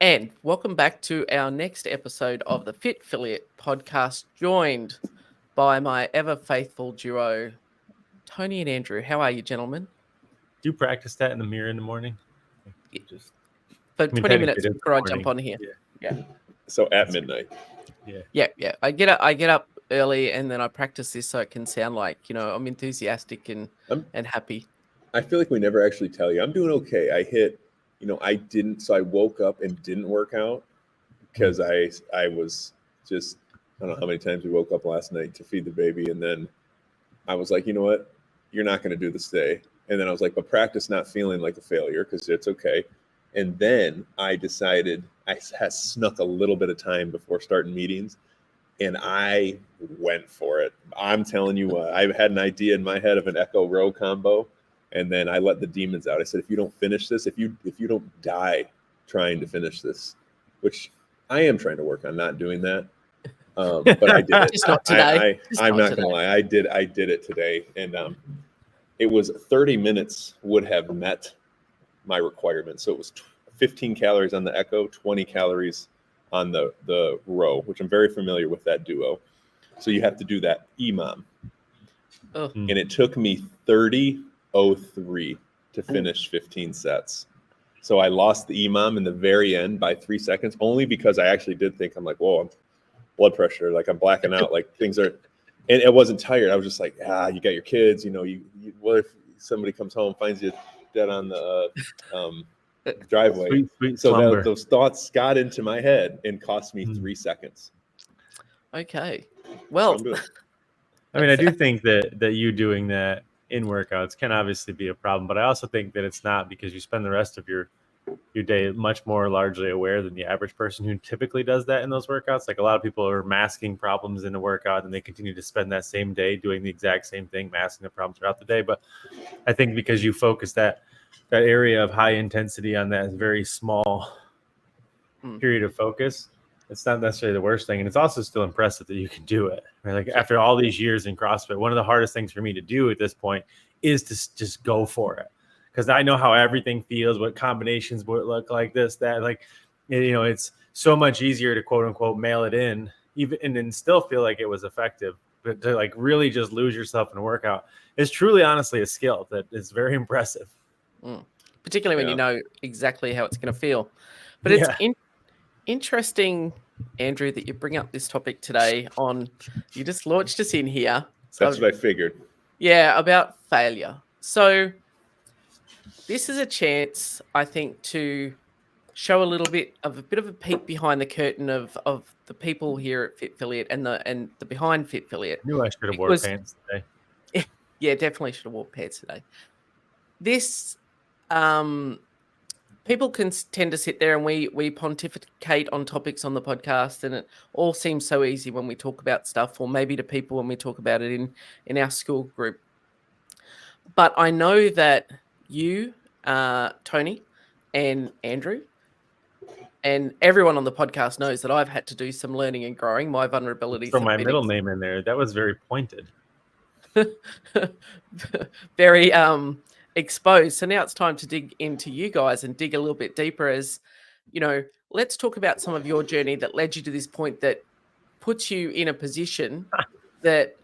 And welcome back to our next episode of the FitFilliate Podcast, joined by my ever faithful duo, Tony and Andrew. How are you, gentlemen? Do you practice that in the mirror in the morning? For 20 minutes before I jump on here. Yeah. So at midnight. Yeah. I get up early and then I practice this so it can sound like, I'm enthusiastic and happy. I feel like we never actually tell you. I'm doing okay. I woke up and didn't work out because I was just, I don't know how many times we woke up last night to feed the baby. And then I was like, you know what? You're not going to do this today. And then I was like, but practice not feeling like a failure because it's okay. And then I decided I had snuck a little bit of time before starting meetings and I went for it. I'm telling you what, I had an idea in my head of an echo row combo. And then I let the demons out. I said, if you don't finish this, if you don't die trying to finish this, which I am trying to work on not doing that. But I did it. Just not today. I'm not going to lie. I did it today. And it was 30 minutes would have met my requirement. So it was 15 calories on the echo, 20 calories on the row, which I'm very familiar with that duo. So you have to do that EMOM. Oh. And it took me 30:03 to finish 15 sets. So I lost the EMOM in the very end by 3 seconds, only because I actually did think, I'm like, whoa, I'm blood pressure, like I'm blacking out, like things are, and I wasn't tired. I was just like, you got your kids, you what if somebody comes home, finds you dead on the driveway. Sweet so those thoughts got into my head and cost me 3 seconds. Okay. Well, I mean, I do think that you doing that in workouts can obviously be a problem, but I also think that it's not, because you spend the rest of your day much more largely aware than the average person who typically does that in those workouts. Like a lot of people are masking problems in a workout and they continue to spend that same day doing the exact same thing, masking the problem throughout the day. But I think because you focus that area of high intensity on that very small period of focus, it's not necessarily the worst thing. And it's also still impressive that you can do it. Right? Like after all these years in CrossFit, one of the hardest things for me to do at this point is to just go for it. Because I know how everything feels, what combinations would look like, this, that, like, it's so much easier to quote unquote mail it in, even and then still feel like it was effective. But to like really just lose yourself in a workout is truly, honestly, a skill that is very impressive. Particularly when you know exactly how it's going to feel. But it's interesting, Andrew, that you bring up this topic today you just launched us in here. So that's what I figured. Yeah, about failure. So this is a chance, I think, to show a bit of a peek behind the curtain of the people here at FitFilliate and the behind FitFilliate. I knew I should have worn pants today. Yeah, definitely should have worn pants today. This people can tend to sit there and we pontificate on topics on the podcast, and it all seems so easy when we talk about stuff, or maybe to people when we talk about it in our school group. But I know that you, Tony, and Andrew, and everyone on the podcast knows that I've had to do some learning and growing. My vulnerabilities. Throw my middle name in there. That was very pointed. Very exposed. So now it's time to dig into you guys and dig a little bit deeper. As let's talk about some of your journey that led you to this point, that puts you in a position that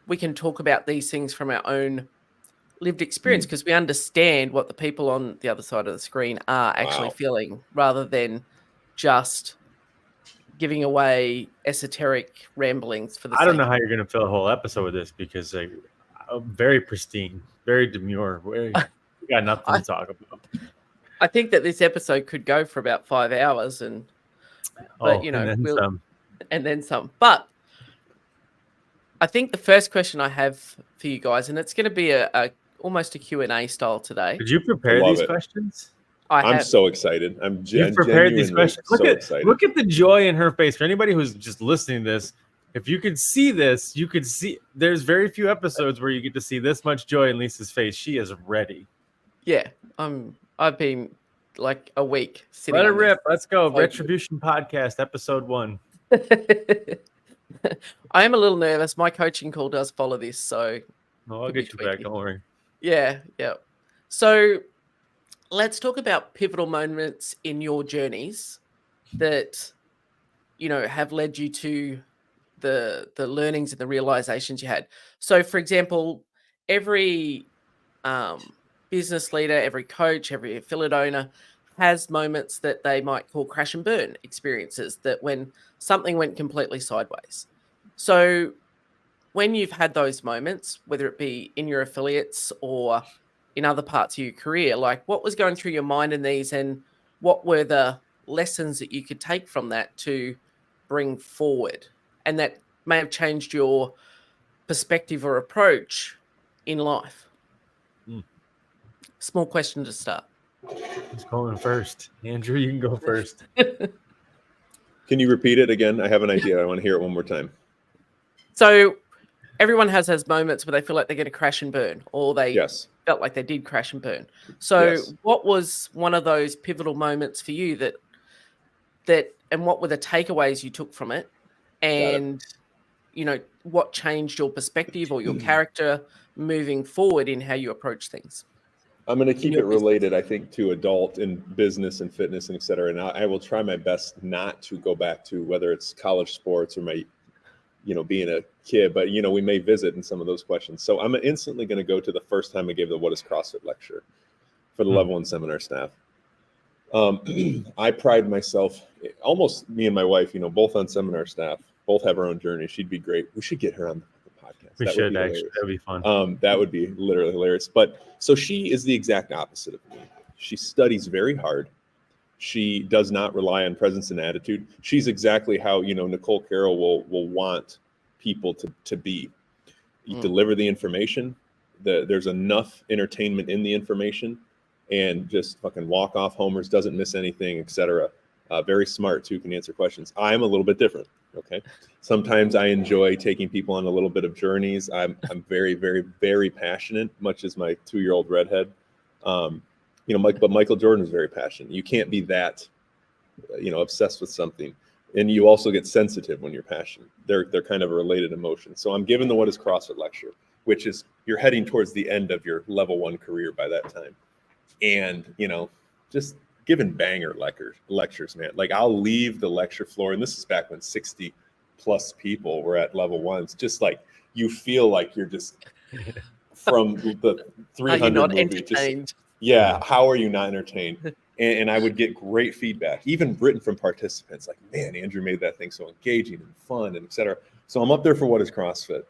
we can talk about these things from our own lived experience, because we understand what the people on the other side of the screen are actually feeling, rather than just giving away esoteric ramblings for the I don't know how you're going to fill a whole episode with this, because very pristine, very demure. We got nothing to talk about. I think that this episode could go for about 5 hours, and then some. But I think the first question I have for you guys, and it's going to be almost a Q&A style today. Did you prepare these questions? I'm so excited. You prepared these questions. Look at the joy in her face. For anybody who's just listening to this, if you could see this, you could see there's very few episodes where you get to see this much joy in Lisa's face. She is ready. Yeah, I've been like a week sitting. Let it rip. Let's go. Retribution Podcast, episode 1. I am a little nervous. My coaching call does follow this, so I'll get you back. Don't worry. Yeah. So let's talk about pivotal moments in your journeys that, have led you to the learnings and the realizations you had? So, for example, every business leader, every coach, every affiliate owner has moments that they might call crash and burn experiences, that when something went completely sideways. So when you've had those moments, whether it be in your affiliates or in other parts of your career, like what was going through your mind in these, and what were the lessons that you could take from that to bring forward, and that may have changed your perspective or approach in life? Small question to start. Who's going first? Andrew, you can go first. Can you repeat it again? I have an idea. I want to hear it one more time. So everyone has those moments where they feel like they're going to crash and burn, or they Yes. felt like they did crash and burn. So Yes. what was one of those pivotal moments for you that and what were the takeaways you took from it? And, what changed your perspective or your character moving forward in how you approach things? I'm going to keep your it related, I think, to adult and business and fitness and et cetera. And I will try my best not to go back to whether it's college sports or my, being a kid, but, we may visit in some of those questions. So I'm instantly going to go to the first time I gave the What is CrossFit lecture for the Level 1 seminar staff. I pride myself, almost me and my wife, both on seminar staff, both have our own journey. She'd be great. We should get her on the podcast. We should actually. That'd be fun. That would be literally hilarious. But so she is the exact opposite of me. She studies very hard. She does not rely on presence and attitude. She's exactly how, Nicole Carroll will want people to be. You deliver the information. There's enough entertainment in the information, and just fucking walk off homers, doesn't miss anything, etc. Very smart too, can answer questions. I'm a little bit different. Okay. Sometimes I enjoy taking people on a little bit of journeys. I'm very, very, very passionate, much as my 2-year-old redhead. But Michael Jordan is very passionate. You can't be that, obsessed with something. And you also get sensitive when you're passionate. They're kind of a related emotion. So I'm giving the What is CrossFit lecture, which is you're heading towards the end of your Level 1 career by that time. And, just giving banger lectures, man. Like I'll leave the lecture floor, and this is back when 60 plus people were at Level 1s. Just like you feel like you're just from the 300 not movie. entertained? How are you not entertained? And I would get great feedback, even written from participants, like, man, Andrew made that thing so engaging and fun, and et cetera. So I'm up there for What is CrossFit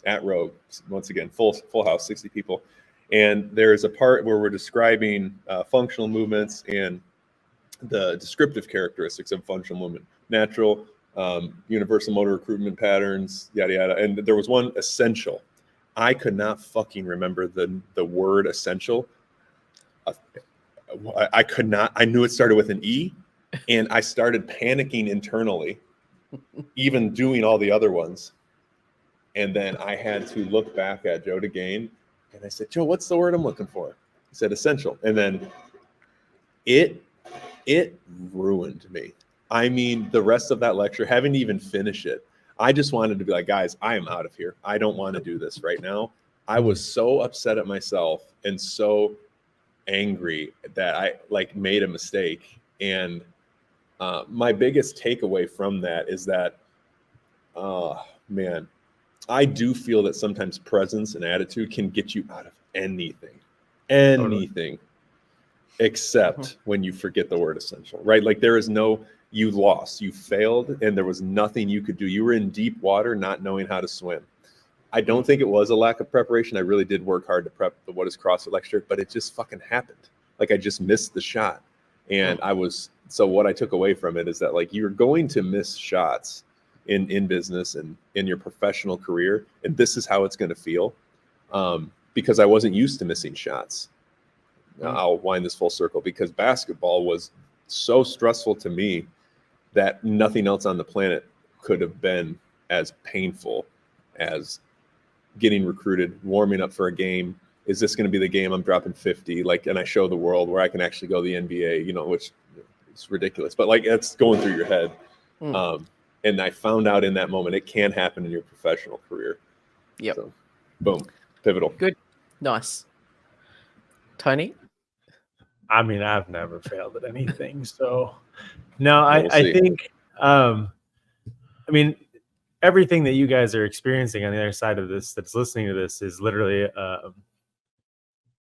at Rogue. Once again, full house, 60 people. And there is a part where we're describing functional movements and the descriptive characteristics of functional movement, natural, universal motor recruitment patterns, yada, yada. And there was one essential. I could not fucking remember the word essential. I could not. I knew it started with an E, and I started panicking internally, even doing all the other ones. And then I had to look back at Joe DeGain. And I said, Joe, what's the word I'm looking for? He said, essential. And then it ruined me. I mean, the rest of that lecture, haven't even finished it. I just wanted to be like, guys, I am out of here. I don't want to do this right now. I was so upset at myself and so angry that I made a mistake. And my biggest takeaway from that is that, man, I do feel that sometimes presence and attitude can get you out of anything, except when you forget the word essential, right? Like there is you lost, you failed, and there was nothing you could do. You were in deep water, not knowing how to swim. I don't think it was a lack of preparation. I really did work hard to prep the What is CrossFit lecture, but it just fucking happened. Like I just missed the shot. And so what I took away from it is that you're going to miss shots in business and in your professional career. And this is how it's going to feel because I wasn't used to missing shots. I'll wind this full circle because basketball was so stressful to me that nothing else on the planet could have been as painful as getting recruited, warming up for a game. Is this going to be the game I'm dropping 50? And I show the world where I can actually go to the NBA, which is ridiculous, but it's going through your head. And I found out in that moment, it can happen in your professional career. Yep. So, boom, pivotal. Good. Nice. Tony? I mean, I've never failed at anything. So no, We'll I see. think, I mean, everything that you guys are experiencing on the other side of this, that's listening to this, is literally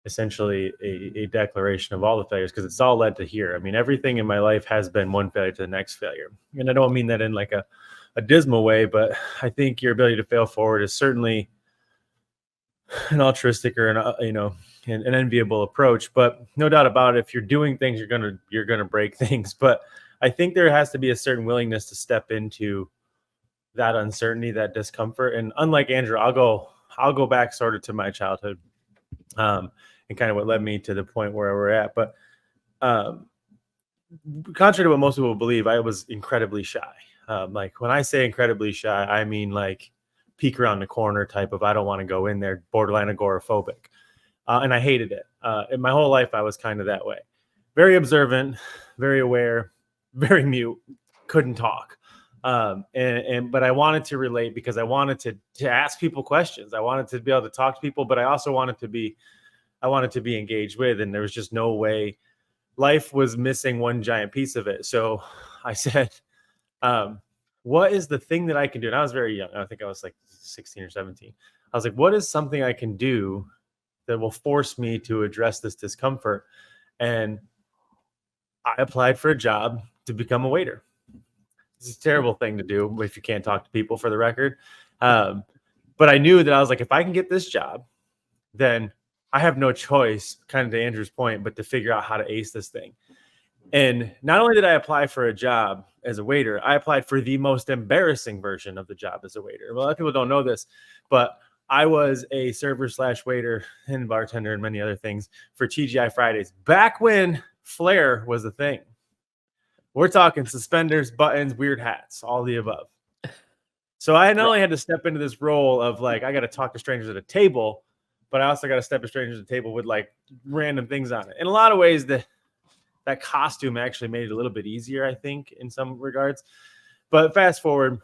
essentially a declaration of all the failures, because it's all led to here. I mean, everything in my life has been one failure to the next failure. And I don't mean that in like a dismal way, but I think your ability to fail forward is certainly an altruistic or an enviable approach. But no doubt about it, if you're doing things, you're gonna break things. But I think there has to be a certain willingness to step into that uncertainty, that discomfort. And unlike Andrew, I'll go back sort of to my childhood, and kind of what led me to the point where we're at. But contrary to what most people believe, I was incredibly shy. Like when I say incredibly shy, I mean like peek around the corner type of, I don't want to go in there, borderline agoraphobic. And I hated it. In my whole life, I was kind of that way. Very observant, very aware, very mute, couldn't talk. But I wanted to relate because I wanted to ask people questions. I wanted to be able to talk to people, but I also wanted to be engaged with, and there was just no way. Life was missing one giant piece of it. So I said, what is the thing that I can do? And I was very young. I think I was like 16 or 17. I was like, what is something I can do that will force me to address this discomfort? And I applied for a job to become a waiter. It's a terrible thing to do if you can't talk to people, for the record. But I knew that I was like, if I can get this job, then I have no choice, kind of to Andrew's point, but to figure out how to ace this thing. And not only did I apply for a job as a waiter, I applied for the most embarrassing version of the job as a waiter. Well, a lot of people don't know this, but I was a server / waiter and bartender and many other things for TGI Fridays back when flair was a thing. We're talking suspenders, buttons, weird hats, all the above. So I not only had to step into this role of like, I got to talk to strangers at a table, but I also got to step to strangers at the table with like random things on it. In a lot of ways, that costume actually made it a little bit easier, I think, in some regards. But fast forward,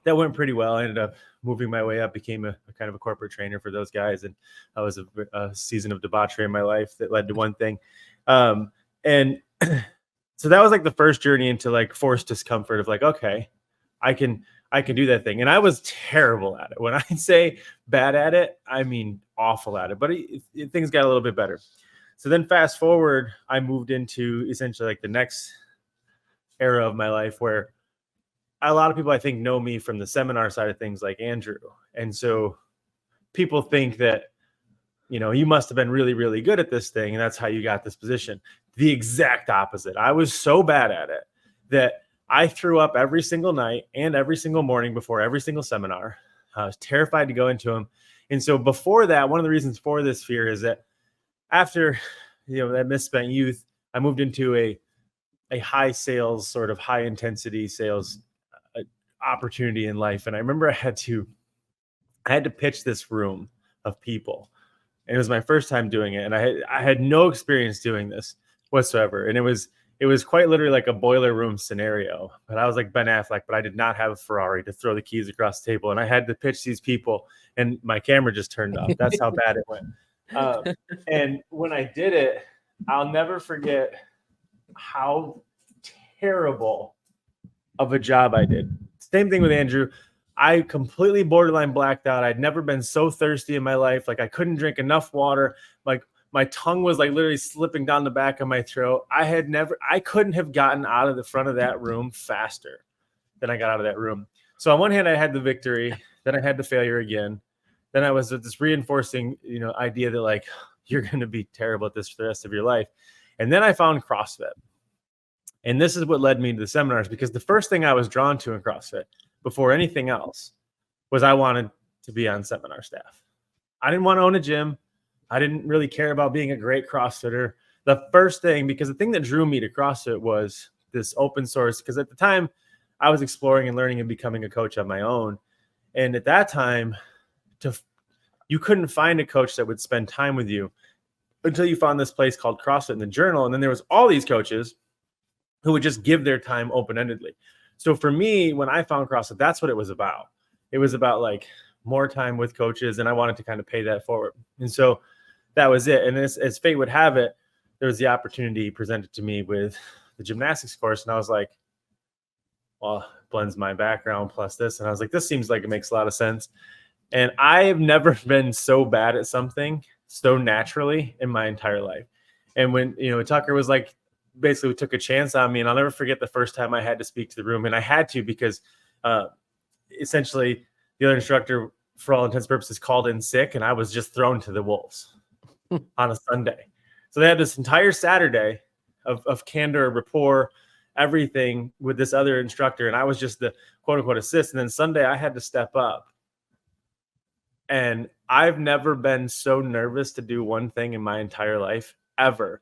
that went pretty well. I ended up moving my way up, became a kind of a corporate trainer for those guys. And that was a season of debauchery in my life that led to one thing. And so that was like the first journey into like forced discomfort of like, okay, I can do that thing. And I was terrible at it. When I say bad at it, I mean awful at it. But things got a little bit better. So then fast forward, I moved into essentially like the next era of my life where a lot of people, I think, know me from the seminar side of things, like Andrew. And so people think that, you must have been really, really good at this thing, and that's how you got this position. The exact opposite. I was so bad at it that I threw up every single night and every single morning before every single seminar. I was terrified to go into them. And so before that, one of the reasons for this fear is that after, that misspent youth, I moved into a high sales, sort of high intensity sales opportunity in life. And I remember I had to pitch this room of people, and it was my first time doing it. And I had no experience doing this whatsoever. And it was quite literally like a boiler room scenario. But I was like Ben Affleck, but I did not have a Ferrari to throw the keys across the table. And I had to pitch these people, and my camera just turned off. That's how bad it went. And when I did it, I'll never forget how terrible of a job I did. Same thing with Andrew. I completely borderline blacked out. I'd never been so thirsty in my life. Like I couldn't drink enough water. Like my tongue was like literally slipping down the back of my throat. I couldn't have gotten out of the front of that room faster than I got out of that room. So on one hand, I had the victory, then I had the failure again. Then I was this reinforcing, idea that like, you're going to be terrible at this for the rest of your life. And then I found CrossFit. And this is what led me to the seminars, because the first thing I was drawn to in CrossFit before anything else was I wanted to be on seminar staff. I didn't want to own a gym. I didn't really care about being a great CrossFitter. The first thing, because the thing that drew me to CrossFit was this open source, because at the time I was exploring and learning and becoming a coach on my own. And at that time, you couldn't find a coach that would spend time with you until you found this place called CrossFit in the Journal. And then there was all these coaches who would just give their time open-endedly. So for me, when I found CrossFit, that's what it was about. It was about like more time with coaches, and I wanted to kind of pay that forward. And so that was it. And as fate would have it, there was the opportunity presented to me with the gymnastics course. And I was like, well, it blends my background plus this. And I was like, this seems like it makes a lot of sense. And I have never been so bad at something so naturally in my entire life. And when, Tucker was like, basically took a chance on me, and I'll never forget the first time I had to speak to the room. And I had to because essentially the other instructor, for all intents and purposes, called in sick, and I was just thrown to the wolves on a Sunday. So they had this entire Saturday of candor, rapport, everything with this other instructor, and I was just the quote unquote assist. And then Sunday I had to step up. And I've never been so nervous to do one thing in my entire life, ever.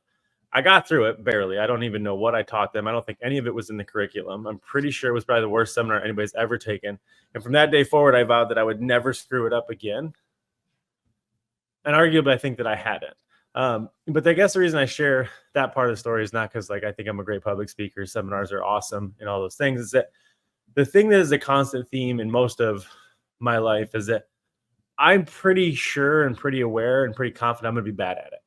I got through it barely. I don't even know what I taught them. I don't think any of it was in the curriculum. I'm pretty sure it was probably the worst seminar anybody's ever taken. And from that day forward, I vowed that I would never screw it up again. And arguably, I think that I hadn't. But I guess the reason I share that part of the story is not because I think I'm a great public speaker. Seminars are awesome and all those things. Is that the thing that is a constant theme in most of my life is that I'm pretty sure and pretty aware and pretty confident I'm going to be bad at it.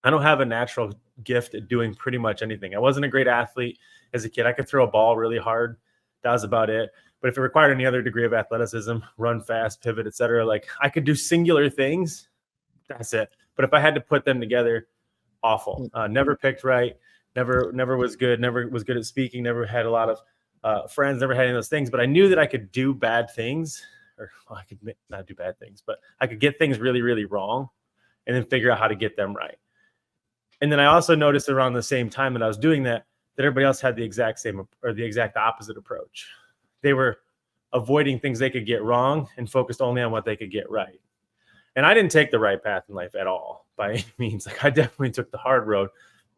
I don't have a natural gift at doing pretty much anything. I wasn't a great athlete as a kid. I could throw a ball really hard. That was about it. But if it required any other degree of athleticism, run fast, pivot, etc., I could do singular things. That's it. But if I had to put them together, awful. Never picked right. Never was good. Never was good at speaking. Never had a lot of friends. Never had any of those things. But I knew that I could do bad things. I could not do bad things, but I could get things really, really wrong and then figure out how to get them right. And then I also noticed around the same time that I was doing that everybody else had the exact same or the exact opposite approach. They were avoiding things they could get wrong and focused only on what they could get right. And I didn't take the right path in life at all by any means. I definitely took the hard road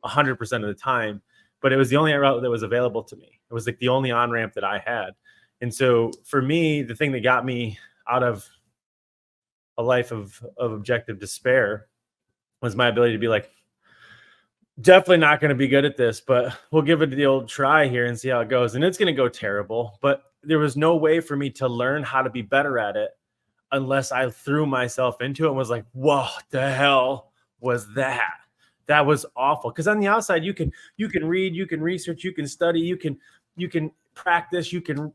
100% of the time, but it was the only route that was available to me. It was the only on-ramp that I had. And so for me, the thing that got me out of a life of objective despair was my ability to be definitely not going to be good at this, but we'll give it the old try here and see how it goes. And it's going to go terrible, but there was no way for me to learn how to be better at it unless I threw myself into it and was like, whoa, the hell was that? That was awful. Because on the outside, you can read, you can research, you can study, you can practice, you can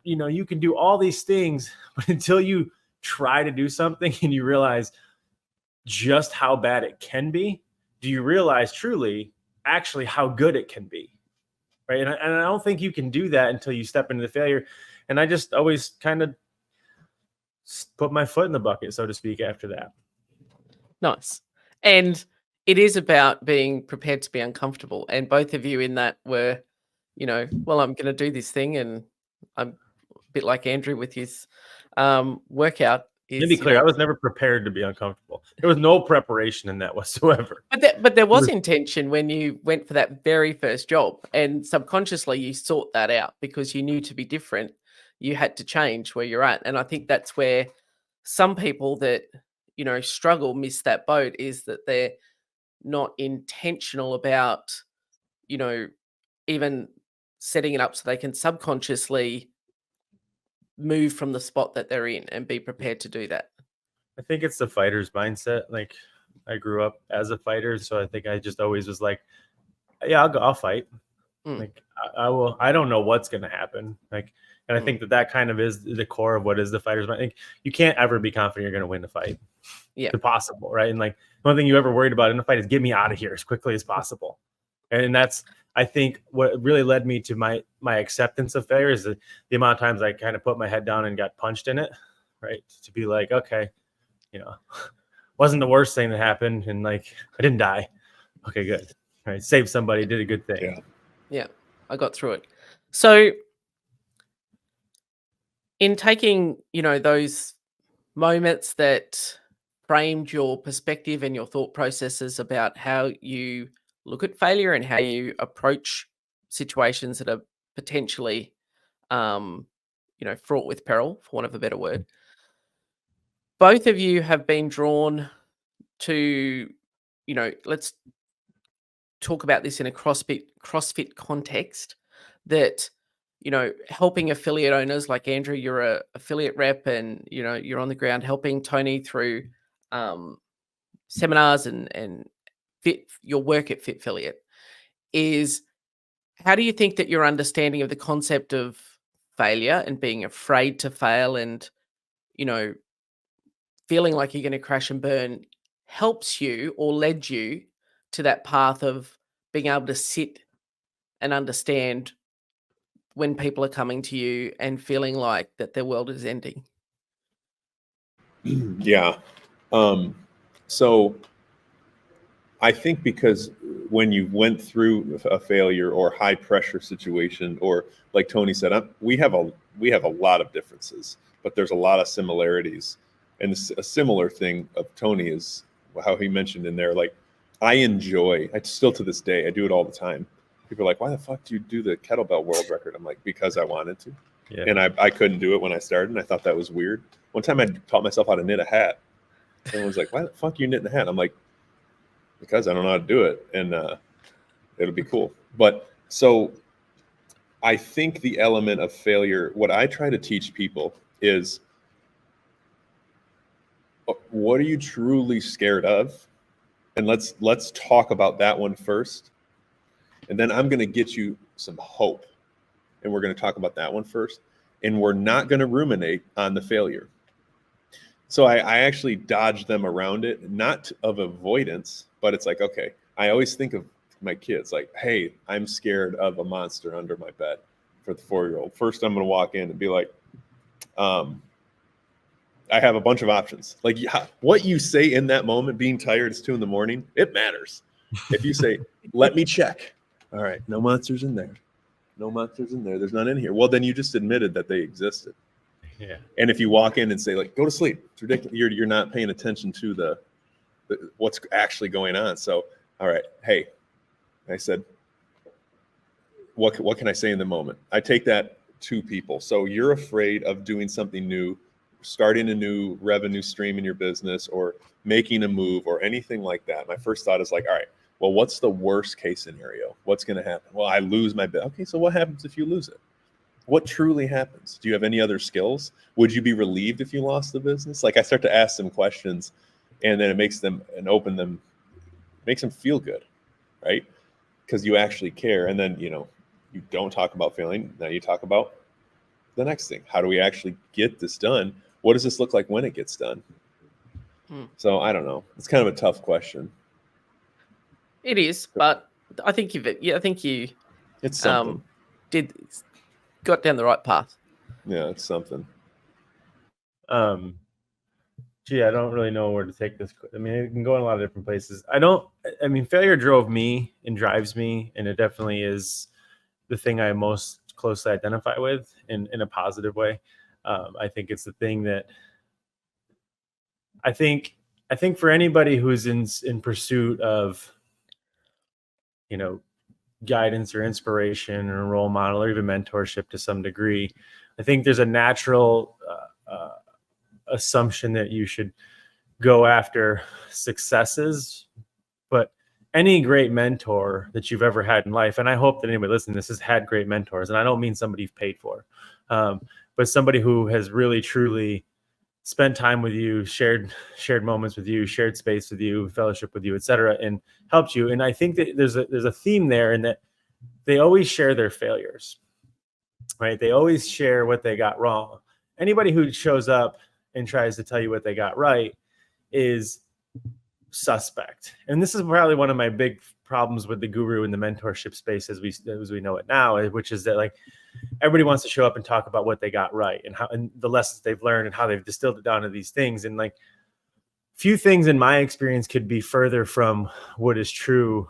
do all these things, but until you try to do something and you realize just how bad it can be, do you realize truly actually how good it can be, right? And I don't think you can do that until you step into the failure. And I just always kind of put my foot in the bucket, so to speak, after that. Nice. And it is about being prepared to be uncomfortable. And both of you in that were, well, I'm going to do this thing. And I'm a bit like Andrew with his workout. To be clear, I was never prepared to be uncomfortable. There was no preparation in that whatsoever. But there was intention when you went for that very first job, and subconsciously you sought that out because you knew to be different, you had to change where you're at. And I think that's where some people that, struggle miss that boat, is that they're not intentional about, even setting it up so they can subconsciously move from the spot that they're in and be prepared to do that. I think it's the fighter's mindset. I grew up as a fighter, so I think I just always was like, yeah, I'll fight. I will. I don't know what's going to happen. And I think that kind of is the core of what is the fighter's mind. You can't ever be confident you're going to win a fight. Yeah, it's impossible, right? And the one thing you ever worried about in a fight is get me out of here as quickly as possible. And that's, I think, what really led me to my acceptance of failure is the amount of times I kind of put my head down and got punched in it, right? To be like, okay, wasn't the worst thing that happened, and I didn't die. Okay, good. Right, saved somebody, did a good thing. Yeah, I got through it. So, in taking those moments that framed your perspective and your thought processes about how you look at failure and how you approach situations that are potentially, fraught with peril, for want of a better word. Both of you have been drawn to, let's talk about this in a CrossFit context, that, helping affiliate owners like Andrew, you're a affiliate rep, and, you're on the ground helping Tony through seminars and your work at FitFilliate is, how do you think that your understanding of the concept of failure and being afraid to fail and, feeling like you're going to crash and burn helps you or led you to that path of being able to sit and understand when people are coming to you and feeling like that their world is ending? Yeah. So I think because when you went through a failure or high pressure situation, or like Tony said, we have a lot of differences, but there's a lot of similarities. And a similar thing of Tony is how he mentioned in there, like, I still to this day, I do it all the time. People are like, why the fuck do you do the kettlebell world record? I'm like, because I wanted to. Yeah. And I couldn't do it when I started, and I thought that was weird. One time I taught myself how to knit a hat. Someone was like, why the fuck are you knitting a hat? I'm like, because I don't know how to do it, and it'll be cool. But so I think the element of failure, what I try to teach people is, what are you truly scared of? And let's talk about that one first. And then I'm going to get you some hope. And we're going to talk about that one first. And we're not going to ruminate on the failure. So I actually dodge them around it, not of avoidance, but it's like, okay, I always think of my kids like, hey, I'm scared of a monster under my bed for the 4-year-old. First, I'm going to walk in and be like, I have a bunch of options. Like, what you say in that moment, being tired, it's 2 a.m, it matters. If you say, let me check. All right, no monsters in there. No monsters in there. There's none in here. Well, then you just admitted that they existed. Yeah. And if you walk in and say, like, go to sleep, it's ridiculous. You're not paying attention to the what's actually going on. So, all right, hey, I said, what can I say in the moment? I take that to people. So you're afraid of doing something new, starting a new revenue stream in your business, or making a move or anything like that. My first thought is like, all right, well, what's the worst case scenario? What's going to happen? Well, I lose my business. Okay, so what happens if you lose it? What truly happens? Do you have any other skills? Would you be relieved if you lost the business? Like, I start to ask them questions, and then it makes them makes them feel good, right? Because you actually care. And then, you don't talk about failing. Now you talk about the next thing. How do we actually get this done? What does this look like when it gets done? So I don't know. It's kind of a tough question. It is, but I think you it's something. Got down the right path. Yeah, it's something. Gee, I don't really know where to take this. I mean, it can go in a lot of different places. Failure drove me and drives me, and it definitely is the thing I most closely identify with in a positive way. I think it's the thing that I think for anybody who's in pursuit of, guidance or inspiration or role model or even mentorship to some degree, I think there's a natural assumption that you should go after successes, but any great mentor that you've ever had in life, and I hope that anybody listening to this has had great mentors, and I don't mean somebody you've paid for, but somebody who has really truly spent time with you, shared moments with you, shared space with you, fellowship with you, et cetera, and helped you. And I think that there's a theme there in that they always share their failures, right? They always share what they got wrong. Anybody who shows up and tries to tell you what they got right is suspect. And this is probably one of my big problems with the guru in the mentorship space as we know it now, which is that, like, everybody wants to show up and talk about what they got right and the lessons they've learned and how they've distilled it down to these things. And, like, few things in my experience could be further from what is true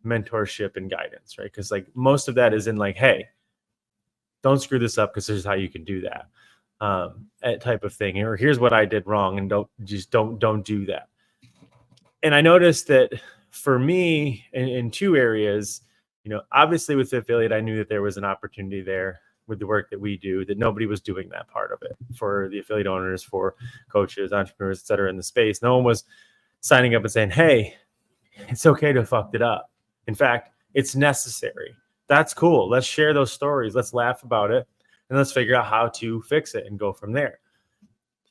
mentorship and guidance, right? Because, like, most of that is in, like, hey, don't screw this up because this is how you can do that, type of thing. Or here's what I did wrong, and don't do that. And I noticed that for me in 2 areas, obviously with FitFilliate, I knew that there was an opportunity there with the work that we do, that nobody was doing that part of it for the affiliate owners, for coaches, entrepreneurs, et cetera, in the space. No one was signing up and saying, hey, it's okay to have fucked it up. In fact, it's necessary. That's cool. Let's share those stories. Let's laugh about it. And let's figure out how to fix it and go from there.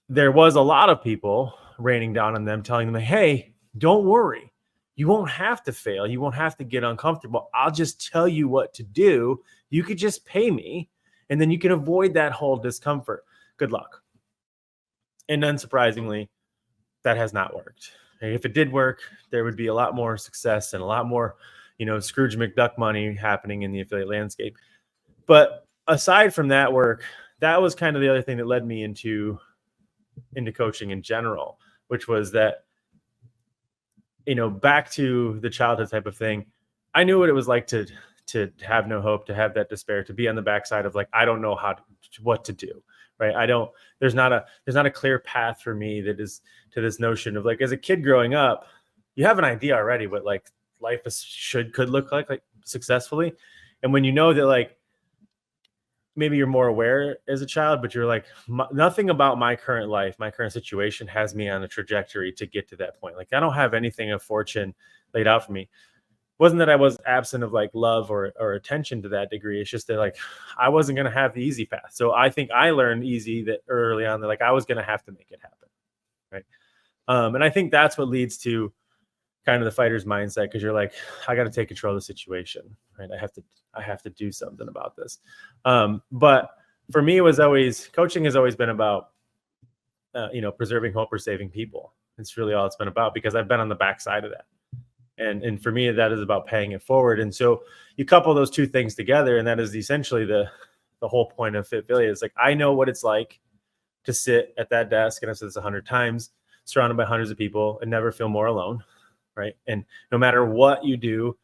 There was a lot of people raining down on them, telling them, hey, don't worry. You won't have to fail. You won't have to get uncomfortable. I'll just tell you what to do. You could just pay me, and then you can avoid that whole discomfort. Good luck. And unsurprisingly, that has not worked. And if it did work, there would be a lot more success and a lot more, Scrooge McDuck money happening in the affiliate landscape. But aside from that work, that was kind of the other thing that led me into coaching in general, which was that, back to the childhood type of thing, I knew what it was like to have no hope, to have that despair, to be on the backside of like, I don't know what to do. Right. There's not a clear path for me that is to this notion of like, as a kid growing up, you have an idea already what like life could look like successfully. And when you know that like, maybe you're more aware as a child, but you're like, nothing about my current life, my current situation has me on a trajectory to get to that point. Like I don't have anything of fortune laid out for me. Wasn't that I was absent of like love or attention to that degree. It's just that like I wasn't going to have the easy path. So I think I learned that early on that like I was going to have to make it happen. Right. And I think that's what leads to kind of the fighter's mindset, because you're like, I got to take control of the situation. Right. I have to do something about this. But for me, coaching has always been about, preserving hope or saving people. It's really all it's been about, because I've been on the backside of that. And for me, that is about paying it forward. And so you couple those two things together, and that is essentially the whole point of FitFilliate. It's like, I know what it's like to sit at that desk, and I've said this 100 times, surrounded by hundreds of people and never feel more alone, right? And no matter what you do,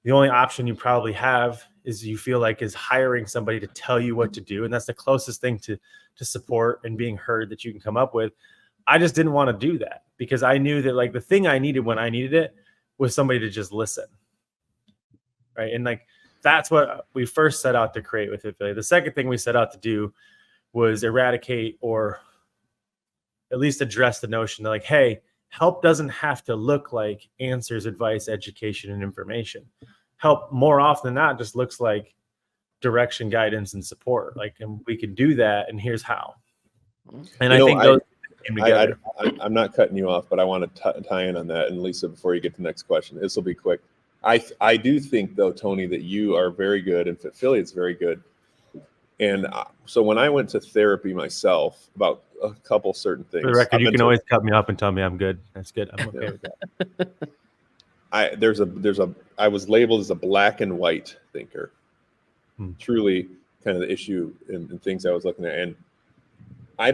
the only option you probably have is you feel like is hiring somebody to tell you what to do. And that's the closest thing to support and being heard that you can come up with. I just didn't want to do that, because I knew that like the thing I needed when I needed it was somebody to just listen. Right. And like, that's what we first set out to create with FitFilliate. The second thing we set out to do was eradicate, or at least address the notion that like, hey, help doesn't have to look like answers, advice, education, and information. Help more often than not just looks like direction, guidance, and support. Like, and we can do that, and here's how. And I think those came together. I'm not cutting you off, but I want to tie in on that. And Lisa, before you get to the next question, this will be quick. I do think, though, Tony, that you are very good, and FitFilliate's very good. And so when I went to therapy myself about a couple certain things. For the record, you can always cut me up and tell me I'm good. That's good. I'm okay with that. I was labeled as a black and white thinker. Truly kind of the issue and things I was looking at. And I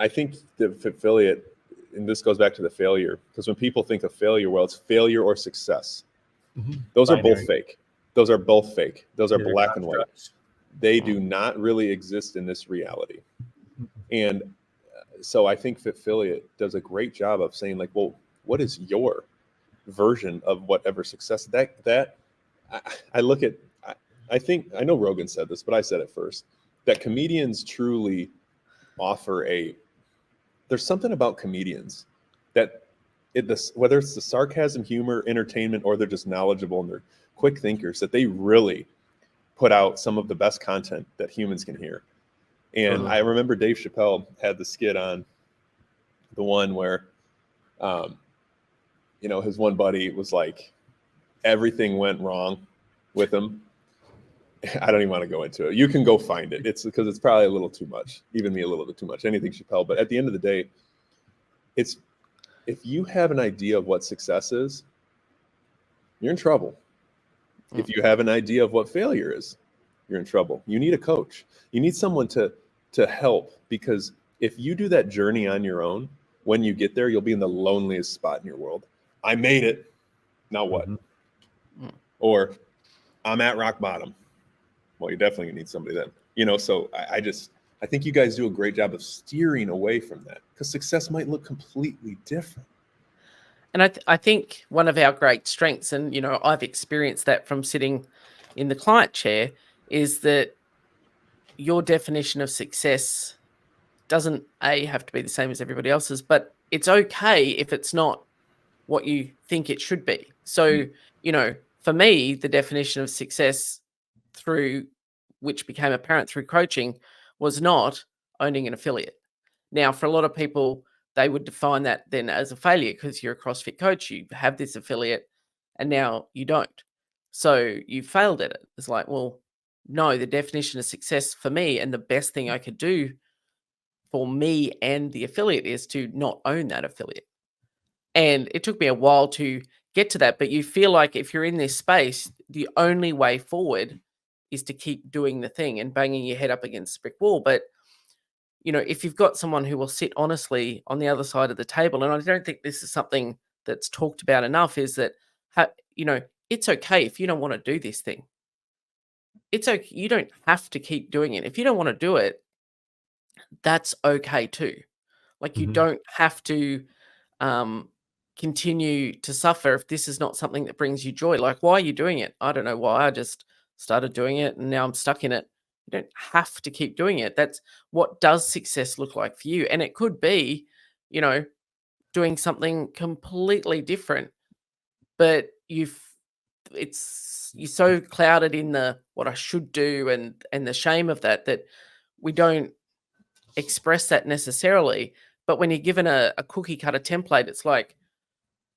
think the FitFilliate, and this goes back to the failure, because when people think of failure, well, it's failure or success. Those are both fake. Those are both fake. Those are black and white. They do not really exist in this reality. And so I think FitFilliate does a great job of saying like, well, what is your version of whatever success that I look at? I think, I know Rogan said this, but I said it first, that comedians truly offer there's something about comedians that whether it's the sarcasm, humor, entertainment, or they're just knowledgeable and they're quick thinkers, that they really put out some of the best content that humans can hear. And I remember Dave Chappelle had the skit on, the one where, his one buddy was like, everything went wrong with him. I don't even want to go into it. You can go find it. It's because it's probably a little too much, even me a little bit too much, anything Chappelle. But at the end of the day, if you have an idea of what success is, you're in trouble. If you have an idea of what failure is, you're in trouble. You need a coach. You need someone to help, because if you do that journey on your own, when you get there, you'll be in the loneliest spot in your world. I made it. Now what? Or I'm at rock bottom. Well, you're definitely gonna need somebody then. So I think you guys do a great job of steering away from that, because success might look completely different. And I think one of our great strengths, and I've experienced that from sitting in the client chair, is that your definition of success doesn't have to be the same as everybody else's, but it's okay if it's not what you think it should be. So, for me, the definition of success, through which became apparent through coaching, was not owning an affiliate. Now, for a lot of people, they would define that then as a failure, because you're a CrossFit coach, you have this affiliate, and now you don't. So you failed at it. It's like, well, no, the definition of success for me and the best thing I could do for me and the affiliate is to not own that affiliate. And it took me a while to get to that, but you feel like if you're in this space, the only way forward is to keep doing the thing and banging your head up against the brick wall. But if you've got someone who will sit honestly on the other side of the table, and I don't think this is something that's talked about enough, is that it's okay if you don't want to do this thing. It's okay. You don't have to keep doing it. If you don't want to do it, that's okay too. Like you don't have to continue to suffer if this is not something that brings you joy. Like, why are you doing it? I don't know why. I just started doing it and now I'm stuck in it. You don't have to keep doing it. That's what does success look like for you. And it could be, doing something completely different, but you're so clouded in the what I should do and the shame of that we don't express that necessarily. But when you're given a cookie cutter template, it's like,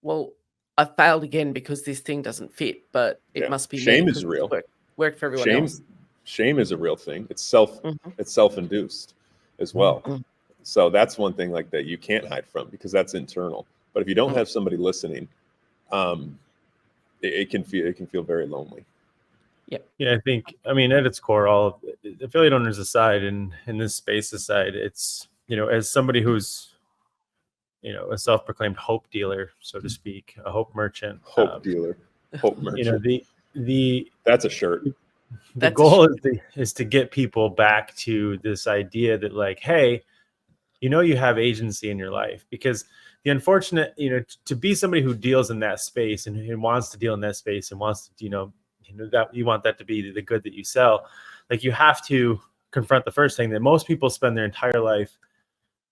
well, I failed again because this thing doesn't fit, but it must be shame me is real. Work for everyone else. Shame is a real thing. It's self-induced as well. So that's one thing like that you can't hide from because that's internal. But if you don't have somebody listening, it can feel very lonely. Yeah, I think, at its core, all of affiliate owners aside, and in this space aside, it's, as somebody who's, a self-proclaimed hope dealer, so to speak, a hope merchant. Hope merchant. That's a shirt. The goal is to get people back to this idea that like, hey, you have agency in your life, because the unfortunate, to be somebody who deals in that space and wants to deal in that space and wants to, that you want that to be the good that you sell, like you have to confront the first thing that most people spend their entire life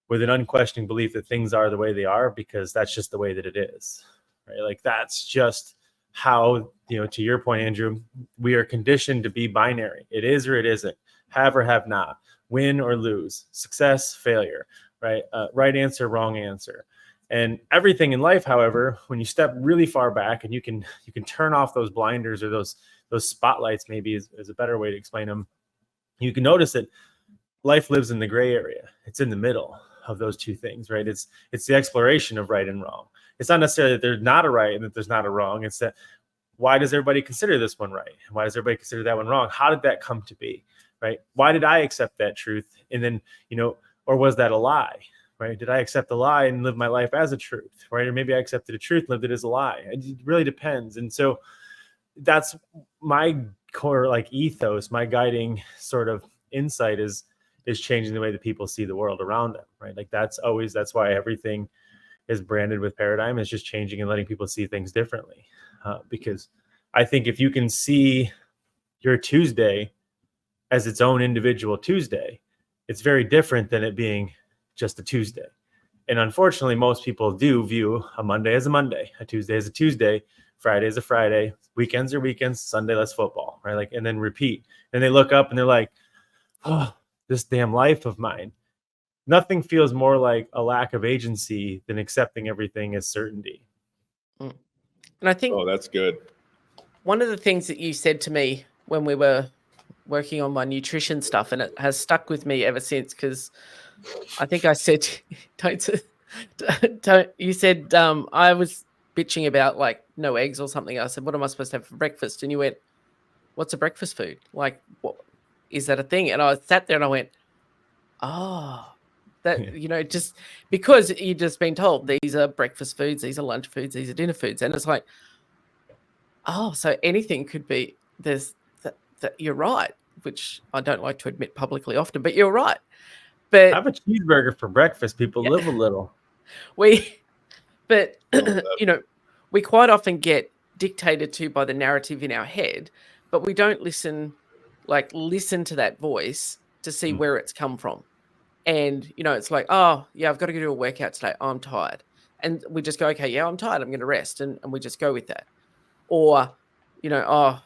with an unquestioning belief that things are the way they are because that's just the way that it is, right? Like that's just how, to your point, Andrew, we are conditioned to be binary. It is or it isn't, have or have not, win or lose, success, failure, right? Right answer, wrong answer. And everything in life, however, when you step really far back and you can turn off those blinders or those spotlights, maybe is a better way to explain them, you can notice that life lives in the gray area. It's in the middle of those two things, right? It's the exploration of right and wrong. It's not necessarily that there's not a right and that there's not a wrong. It's that why does everybody consider this one right? Why does everybody consider that one wrong? How did that come to be, right? Why did I accept that truth? And then, or was that a lie, right? Did I accept a lie and live my life as a truth, right? Or maybe I accepted a truth, lived it as a lie. It really depends. And so that's my core, like ethos, my guiding sort of insight is changing the way that people see the world around them, right? Like that's why everything is branded with Paradigm, is just changing and letting people see things differently. Because I think if you can see your Tuesday as its own individual Tuesday, it's very different than it being just a Tuesday. And unfortunately, most people do view a Monday as a Monday, a Tuesday as a Tuesday, Friday as a Friday, weekends are weekends, Sunday, let's football, right? Like, and then repeat. And they look up and they're like, oh, this damn life of mine. Nothing feels more like a lack of agency than accepting everything as certainty. And I think that's good. One of the things that you said to me when we were working on my nutrition stuff, and it has stuck with me ever since, because I think I said, don't, you said, I was bitching about like no eggs or something. I said, what am I supposed to have for breakfast? And you went, what's a breakfast food? Like, what is that a thing? And I sat there and I went, oh, that, just because you've just been told these are breakfast foods, these are lunch foods, these are dinner foods. And it's like, oh, so anything could be, there's that you're right, which I don't like to admit publicly often, but you're right. But have a cheeseburger for breakfast. People live a little. we quite often get dictated to by the narrative in our head, but we don't listen to that voice to see where it's come from. And, it's like, oh, yeah, I've got to go do a workout today. Oh, I'm tired. And we just go, okay, yeah, I'm tired. I'm going to rest. And we just go with that. Or, oh,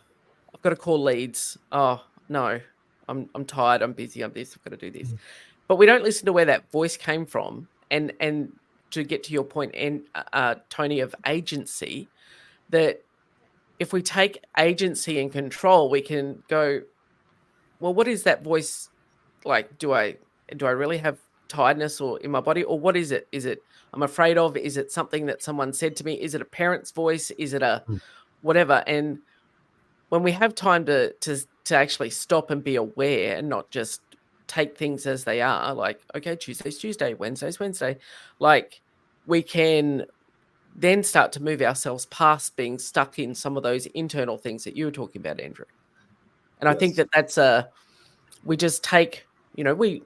I've got to call leads. Oh, no, I'm tired. I'm busy. I'm this. I've got to do this. But we don't listen to where that voice came from. And to get to your point, and Tony, of agency, that if we take agency and control, we can go, well, what is that voice like? Do I really have tiredness or in my body, or what is it? Is it I'm afraid of? Is it something that someone said to me? Is it a parent's voice? Is it a whatever? And when we have time to actually stop and be aware and not just take things as they are, like, okay, Tuesday's Tuesday, Wednesday's Wednesday, like, we can then start to move ourselves past being stuck in some of those internal things that you were talking about, Andrew. And I think that's we just take, we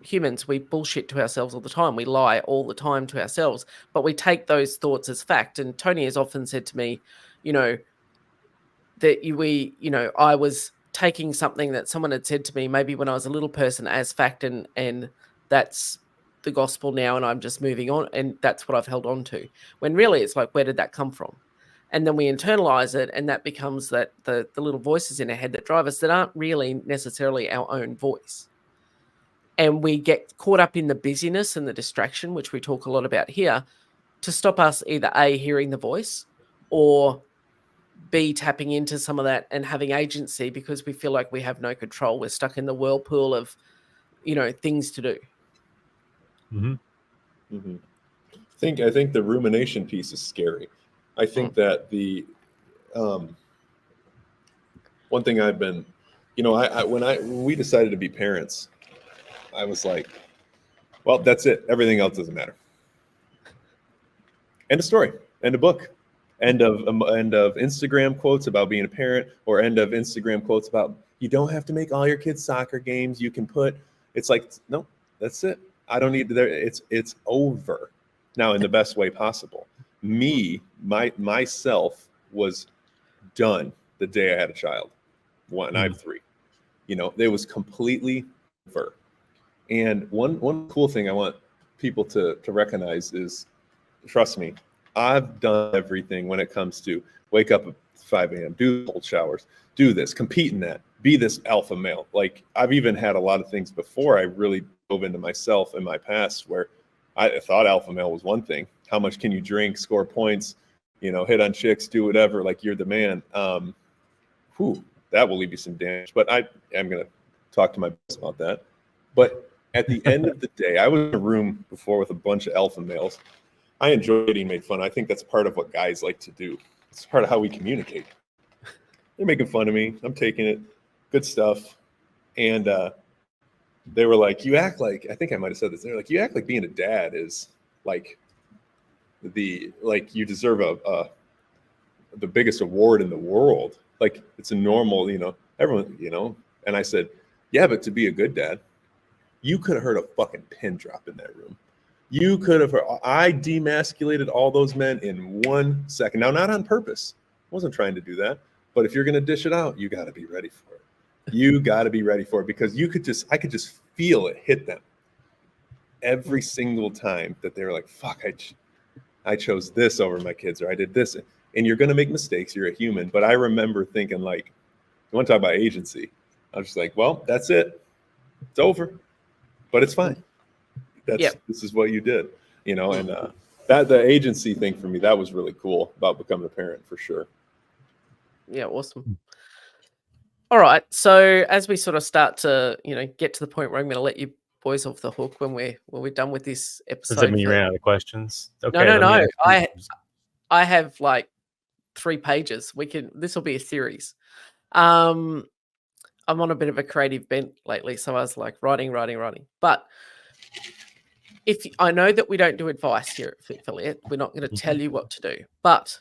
humans, we bullshit to ourselves all the time. We lie all the time to ourselves, but we take those thoughts as fact. And Tony has often said to me, that I was taking something that someone had said to me maybe when I was a little person as fact, and that's the gospel now, and I'm just moving on, and that's what I've held on to. When really it's like, where did that come from? And then we internalize it, and that becomes that the little voices in our head that drive us that aren't really necessarily our own voice. And we get caught up in the busyness and the distraction, which we talk a lot about here, to stop us either A, hearing the voice, or B, tapping into some of that and having agency, because we feel like we have no control. We're stuck in the whirlpool of, things to do. Mm-hmm. Mm-hmm. I think the rumination piece is scary. I think that the one thing I've been, when we decided to be parents, I was like, well, that's it. Everything else doesn't matter. End of story. End of book. End of Instagram quotes about being a parent, or end of Instagram quotes about you don't have to make all your kids soccer games. You can it's like, no, that's it. I don't need to. It's over now in the best way possible. Myself was done the day I had a child. I have 3. It was completely over. And one cool thing I want people to recognize is, trust me, I've done everything when it comes to wake up at 5 a.m., do cold showers, do this, compete in that, be this alpha male. Like, I've even had a lot of things before I really dove into myself in my past where I thought alpha male was one thing. How much can you drink, score points, hit on chicks, do whatever, like you're the man. That will leave you some damage. But I am going to talk to my boss about that. But at the end of the day, I was in a room before with a bunch of alpha males. I enjoy getting made fun. I think that's part of what guys like to do. It's part of how we communicate. They're making fun of me. I'm taking it. Good stuff. And they were like, you act like, I think I might have said this. They're like, you act like being a dad is like you deserve the biggest award in the world. Like, it's a normal, everyone, and I said, yeah, but to be a good dad, you could have heard a fucking pin drop in that room. You could have heard, I demasculated all those men in 1 second. Now, not on purpose. I wasn't trying to do that. But if you're going to dish it out, you got to be ready for it. You got to be ready for it, because I could just feel it hit them every single time that they were like, fuck, I chose this over my kids, or I did this. And you're going to make mistakes. You're a human. But I remember thinking, like, you want to talk about agency? I was just like, well, that's it. It's over. But it's fine. This is what you did, and that the agency thing for me, that was really cool about becoming a parent, for sure. Yeah, awesome. All right, so as we sort of start to get to the point where I'm going to let you boys off the hook when we're done with this episode. Does that mean you ran out of questions? Okay, no. I have like 3 pages. This will be a series. I'm on a bit of a creative bent lately, so I was like writing. But I know that we don't do advice here at FitFilliate. We're not going to tell you what to do. But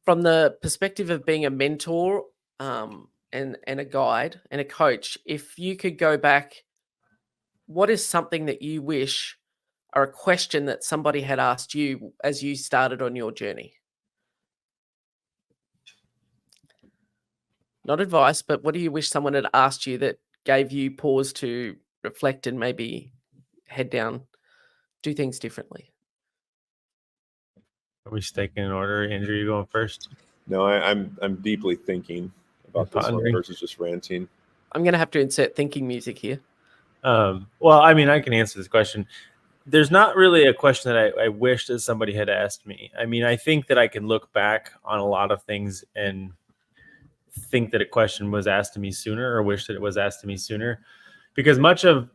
from the perspective of being a mentor and a guide and a coach, if you could go back, what is something that you wish, or a question that somebody had asked you as you started on your journey? Not advice, but what do you wish someone had asked you that gave you pause to reflect and maybe head down, do things differently? Are we sticking in order? Andrew, you going first? No, I'm deeply thinking about this one versus just ranting. I'm going to have to insert thinking music here. Well, I mean, I can answer this question. there's not really a question that I wish that somebody had asked me. I mean, I think that I can look back on a lot of things and think that a question was asked to me sooner, or wish that it was asked to me sooner, because much of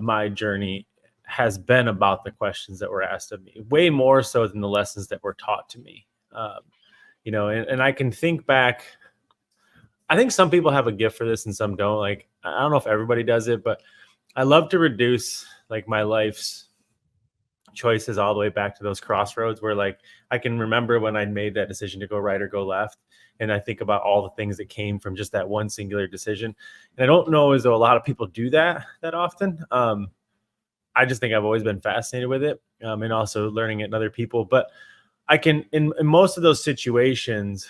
my journey has been about the questions that were asked of me, way more so than the lessons that were taught to me. And I can think back. I think some people have a gift for this and some don't. Like, I don't know if everybody does it, but I love to reduce like my life's choices all the way back to those crossroads where like I can remember when I made that decision to go right or go left. And I think about all the things that came from just that one singular decision. And I don't know as though a lot of people do that often. I just think I've always been fascinated with it, and also learning it in other people. But I can, in most of those situations,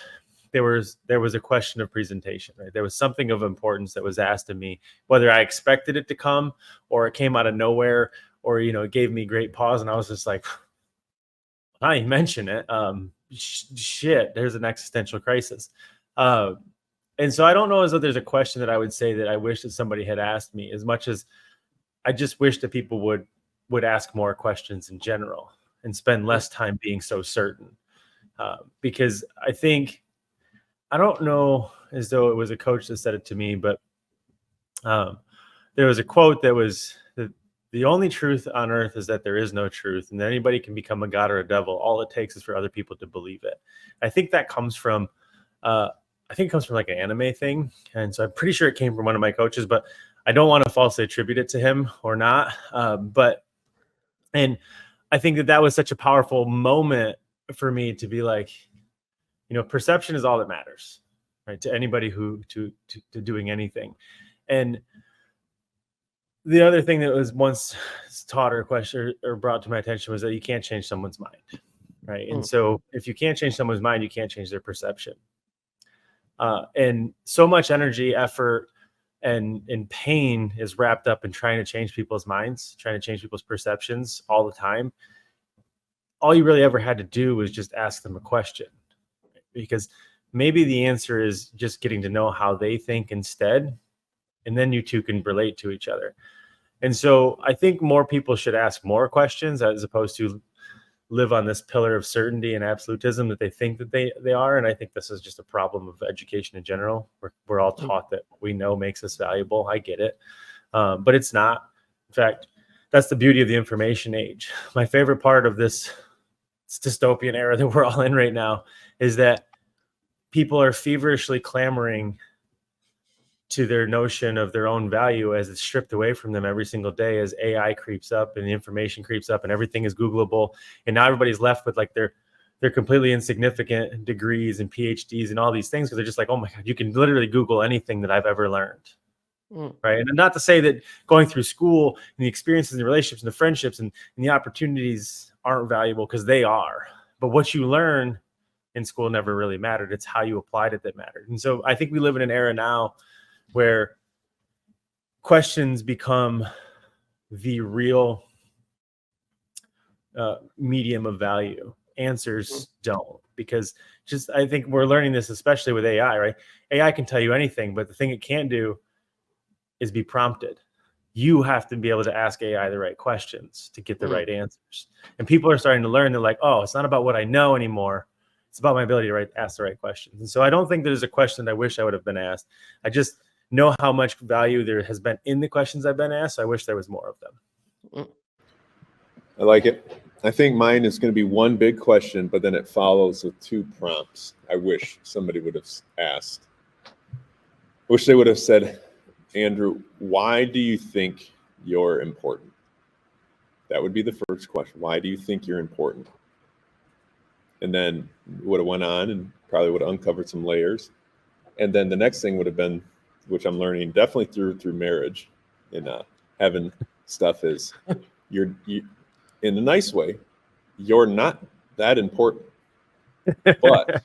there was a question of presentation, right? There was something of importance that was asked of me, whether I expected it to come or it came out of nowhere, or, it gave me great pause. And I was just like, now you mention it, shit, there's an existential crisis. And so I don't know as though there's a question that I would say that I wish that somebody had asked me, as much as I just wish that people would ask more questions in general and spend less time being so certain. Because I don't know as though it was a coach that said it to me, but there was a quote that was the only truth on earth is that there is no truth, and that anybody can become a god or a devil. All it takes is for other people to believe it. I think that comes from, like an anime thing. And so I'm pretty sure it came from one of my coaches, but I don't want to falsely attribute it to him or not. And I think that was such a powerful moment for me to be like, perception is all that matters, right? To anybody who to doing anything. And the other thing that was once taught or questioned or brought to my attention was that you can't change someone's mind, right? And so if you can't change someone's mind, you can't change their perception. And so much energy, effort, and pain is wrapped up in trying to change people's minds, trying to change people's perceptions all the time. All you really ever had to do was just ask them a question, because maybe the answer is just getting to know how they think instead. And then you two can relate to each other. And so I think more people should ask more questions as opposed to live on this pillar of certainty and absolutism that they think that they are. And I think this is just a problem of education in general. We're all taught that what we know makes us valuable. I get it. But it's not. In fact, that's the beauty of the information age. My favorite part of this dystopian era that we're all in right now is that people are feverishly clamoring to their notion of their own value as it's stripped away from them every single day as AI creeps up and the information creeps up and everything is Googleable. And now everybody's left with like their completely insignificant degrees and PhDs and all these things, because they're just like, oh my God, you can literally Google anything that I've ever learned. Right. And not to say that going through school and the experiences and the relationships and the friendships and the opportunities aren't valuable, because they are. But what you learn in school never really mattered. It's how you applied it that mattered. And so I think we live in an era now where questions become the real medium of value. Answers don't, because I think we're learning this, especially with AI, right? AI can tell you anything, but the thing it can't do is be prompted. You have to be able to ask AI the right questions to get the right answers. And people are starting to learn, they're like, oh, it's not about what I know anymore. It's about my ability to ask the right questions. And so I don't think there's a question that I wish I would have been asked. I just know how much value there has been in the questions I've been asked. So I wish there was more of them. I like it. I think mine is going to be one big question, but then it follows with two prompts. I wish somebody would have asked. I wish they would have said, Andrew, why do you think you're important? That would be the first question. Why do you think you're important? And then would have went on and probably would have uncovered some layers. And then the next thing would have been, which I'm learning definitely through marriage and having stuff, is you in a nice way, you're not that important, but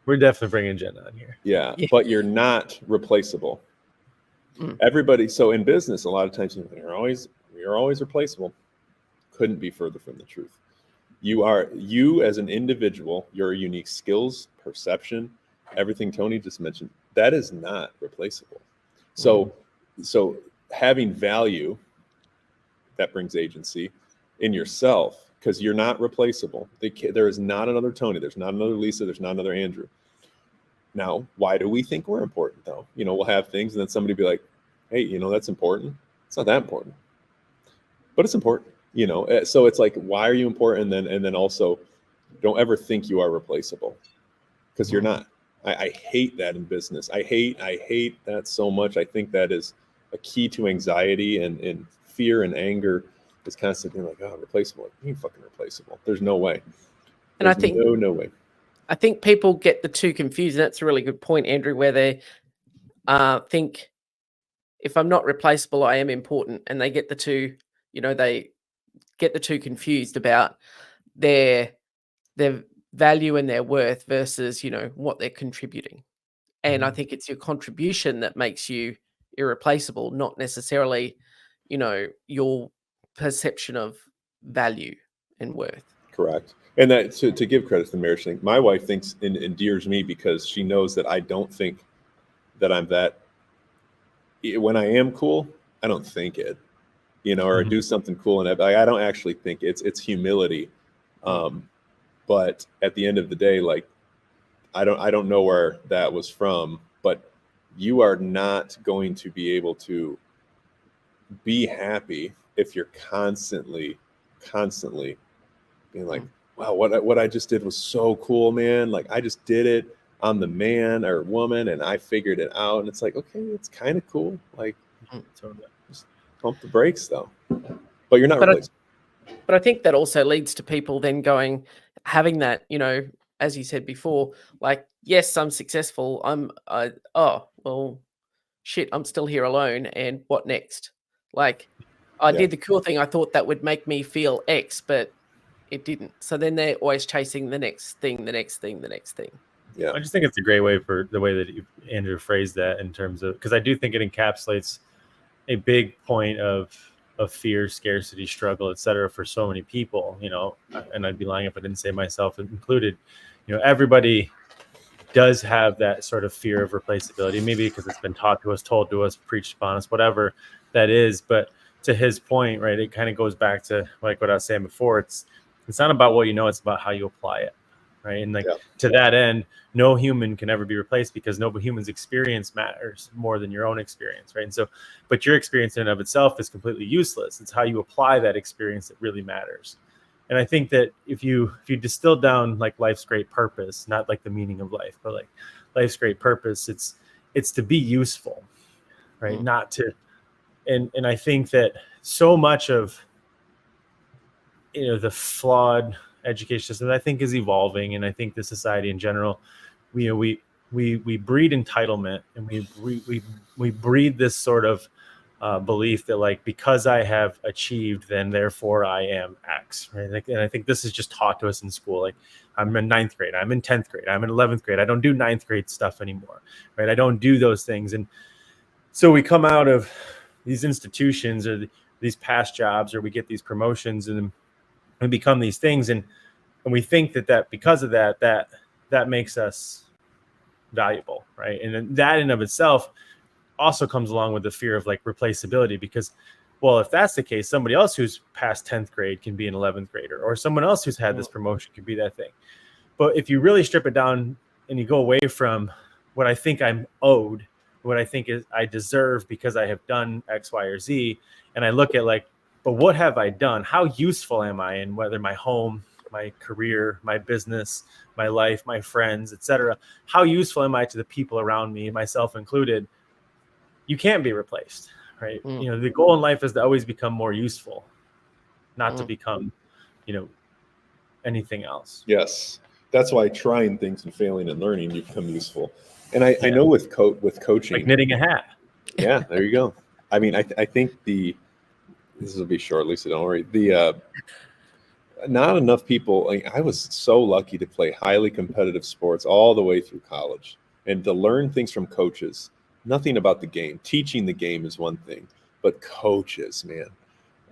we're definitely bringing Jen on here. Yeah, but you're not replaceable. Everybody. So in business, a lot of times you're always replaceable. Couldn't be further from the truth. You as an individual, your unique skills, perception, everything Tony just mentioned, that is not replaceable. So having value that brings agency in yourself, because you're not replaceable. There is not another Tony. There's not another Lisa. There's not another Andrew. Now, why do we think we're important, though? We'll have things, and then somebody be like, hey, that's important. It's not that important, but it's important, So it's like, why are you important? And then also, don't ever think you are replaceable, because you're not. I hate that in business. I hate that so much. I think that is a key to anxiety and fear and anger, is constantly like, oh, replaceable. You ain't fucking replaceable. There's no way. And I think no way. I think people get the two confused. And that's a really good point, Andrew, where they think, if I'm not replaceable, I am important. And they get the two, they get the two confused about their value and their worth versus, what they're contributing. And I think it's your contribution that makes you irreplaceable, not necessarily, your perception of value and worth. Correct. And that to give credit to the marriage thing, my wife thinks and endears me because she knows that I don't think that I'm that. When I am cool, I don't think it, or do something cool, and I don't actually think it's humility. But at the end of the day, like, I don't know where that was from, but you are not going to be able to be happy if you're constantly being like, wow, what I just did was so cool, man. Like, I just did it. I'm the man or woman, and I figured it out. And it's like, okay, it's kind of cool. Like, just pump the brakes, though. But you're not replaced. But I think that also leads to people then having that, as you said before, like, yes, I'm successful. Well, shit, I'm still here alone. And what next? Like, I did the cool thing. I thought that would make me feel X, but it didn't. So then they're always chasing the next thing, the next thing, the next thing. Yeah. I just think it's a great way for the way that Andrew phrased that, in terms of, because I do think it encapsulates a big point of fear, scarcity, struggle, et cetera, for so many people, and I'd be lying if I didn't say myself included. Everybody does have that sort of fear of replaceability, maybe because it's been taught to us, told to us, preached upon us, whatever that is. But to his point, right, it kind of goes back to like what I was saying before. It's not about what it's about how you apply it, right? And to that end, no human can ever be replaced, because no human's experience matters more than your own experience, right? And so, but your experience in and of itself is completely useless. It's how you apply that experience that really matters. And I think that if you distill down like life's great purpose, not like the meaning of life, but like life's great purpose, it's to be useful, right? Not to, and I think that so much of the flawed education system, I think, is evolving, and I think the society in general, we breed entitlement, and we breed this sort of belief that, like, because I have achieved, then therefore I am X, right? And I think this is just taught to us in school. Like, I'm in 9th grade, I'm in 10th grade, I'm in 11th grade. I don't do 9th grade stuff anymore, right? I don't do those things. And so we come out of these institutions or these past jobs, or we get these promotions, and we become these things. And we think that because of that makes us valuable, right? And that in of itself also comes along with the fear of like replaceability, because, well, if that's the case, somebody else who's past 10th grade can be an 11th grader, or someone else who's had this promotion can be that thing. But if you really strip it down and you go away from what I think I'm owed, what I think is I deserve because I have done X, Y, or Z, and I look at like, but what have I done? How useful am I in whether my home, my career, my business, my life, my friends, etc.? How useful am I to the people around me, myself included? You can't be replaced, right? The goal in life is to always become more useful, not to become, anything else. Yes. That's why trying things and failing and learning, you become useful. And I know with coaching, like knitting a hat. Yeah, there you go. I mean, I think this will be short, Lisa, don't worry. Not enough people, like, I was so lucky to play highly competitive sports all the way through college, and to learn things from coaches. Nothing about the game. Teaching the game is one thing, but coaches, man.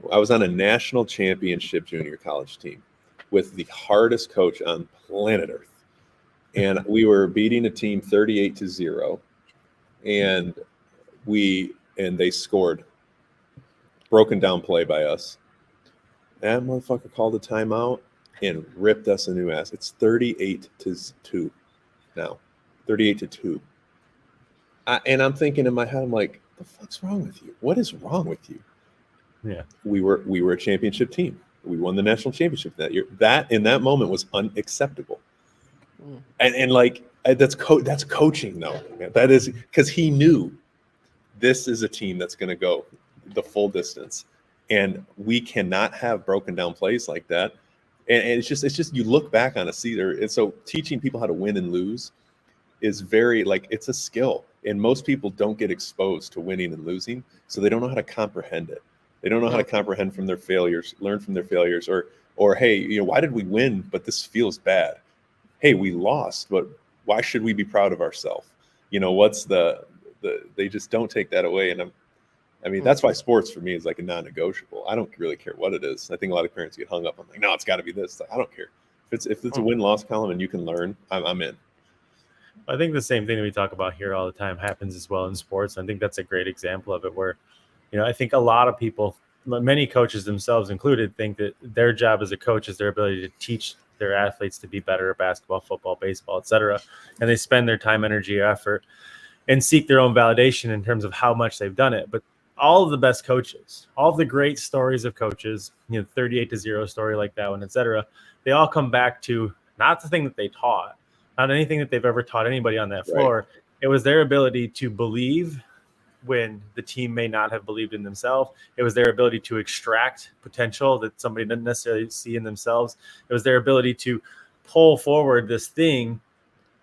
I was on a national championship junior college team with the hardest coach on planet Earth. And we were beating a team 38-0. And they scored broken down play by us. That motherfucker called a timeout and ripped us a new ass. It's 38-2 now. 38-2. And I'm thinking in my head, I'm like, the fuck's wrong with you? What is wrong with you? Yeah. We were a championship team. We won the national championship that year. That in that moment was unacceptable. And like that's coaching though. That is because he knew this is a team that's going to go the full distance, and we cannot have broken down plays like that. And it's just you look back on a season, and so teaching people how to win and lose is very like it's a skill, and most people don't get exposed to winning and losing, so they don't know how to comprehend it. They don't know how to comprehend from their failures, learn from their failures, or hey, why did we win? But this feels bad. Hey, we lost, but why should we be proud of ourselves? What's they just don't take that away. And I mean, that's why sports for me is like a non-negotiable. I don't really care what it is. I think a lot of parents get hung up on like, no, it's got to be this. I don't care. If it's a win-loss column and you can learn, I'm in. I think the same thing that we talk about here all the time happens as well in sports. I think that's a great example of it where, I think a lot of people, many coaches themselves included, think that their job as a coach is their ability to teach their athletes to be better at basketball, football, baseball, etc. And they spend their time, energy, effort, and seek their own validation in terms of how much they've done it. But all of the best coaches, all of the great stories of coaches, 38-0 story like that one, etc., they all come back to not the thing that they taught, not anything that they've ever taught anybody on that floor. Right. It was their ability to believe when the team may not have believed in themselves. It was their ability to extract potential that somebody didn't necessarily see in themselves. It was their ability to pull forward this thing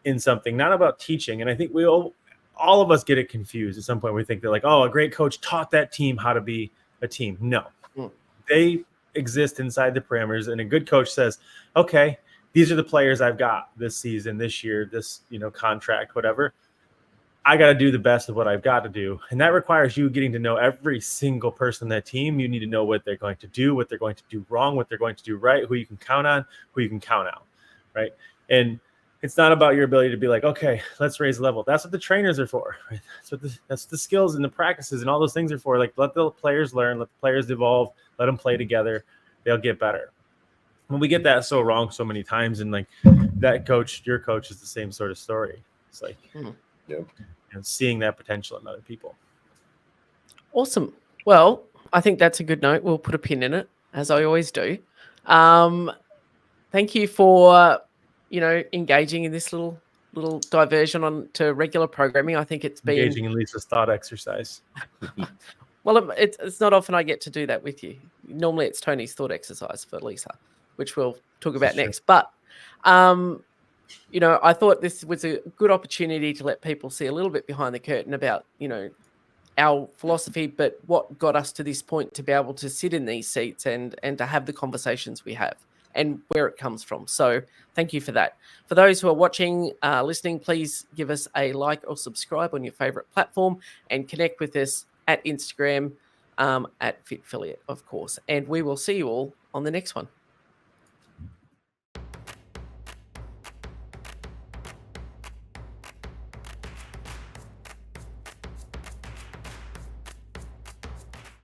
in something, not about teaching. And I think all of us get it confused at some point. We think they're like, oh, a great coach taught that team how to be a team. No, they exist inside the parameters. And a good coach says, okay, these are the players I've got this season, this year, this, contract, whatever. I got to do the best of what I've got to do. And that requires you getting to know every single person on that team. You need to know what they're going to do, what they're going to do wrong, what they're going to do right, who you can count on, who you can count out, right? And it's not about your ability to be like, okay, let's raise level. That's what the trainers are for, right? That's the skills and the practices and all those things are for. Like, let the players learn, let the players evolve, let them play together. They'll get better. When we get that so wrong so many times, and like that coach, your coach is the same sort of story. It's like, seeing that potential in other people. Awesome. Well, I think that's a good note. We'll put a pin in it, as I always do. Thank you for, engaging in this little diversion on to regular programming. I think it's been engaging in Lisa's thought exercise. Well, it's not often I get to do that with you. Normally, it's Tony's thought exercise for Lisa, which we'll talk about next. But I thought this was a good opportunity to let people see a little bit behind the curtain about, our philosophy, but what got us to this point to be able to sit in these seats and to have the conversations we have and where it comes from. So thank you for that. For those who are watching, listening, please give us a like or subscribe on your favorite platform and connect with us at Instagram, at FitFilliate, of course. And we will see you all on the next one.